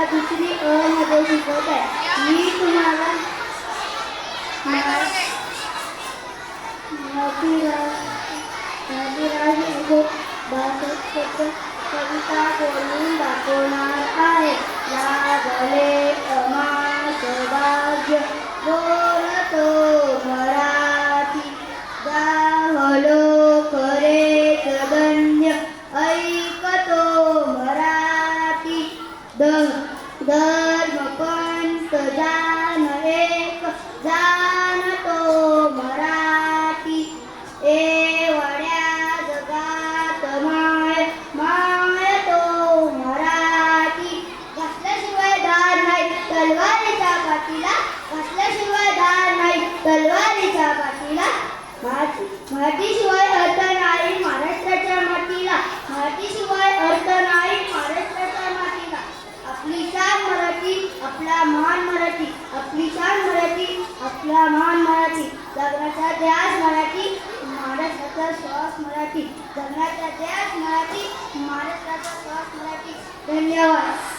दुसरी अ मध्ये शिकवत आहे. मी तुम्हाला कविता बोलून दाखवणार आहे. लागले अमास भाग्य बोलतो मराठी, गाहलो खरे धन्य ऐकतो मराठी. धर्म पंथ जान एक जाणतो मराठी. एवढ्या जगात मायतो मराठी. घासल्याशिवाय दार नाही तलवारीच्या पाठीला, घासल्याशिवाय दार नाही तलवारीच्या पाठीला. मराठीशिवाय अर्थ नाही महाराष्ट्राच्या मातीला, मराठीशिवाय अर्थ नाही महाराष्ट्राच्या मातीला. आपली शान मराठी, आपला मान मराठी, आपली शान मराठी, आपला मान मराठी. जगण्याचा ध्यास मराठी, महाराष्ट्राचा श्वास मराठी. जगण्याचा ध्यास मराठी, महाराष्ट्राचा श्वास मराठी. धन्यवाद.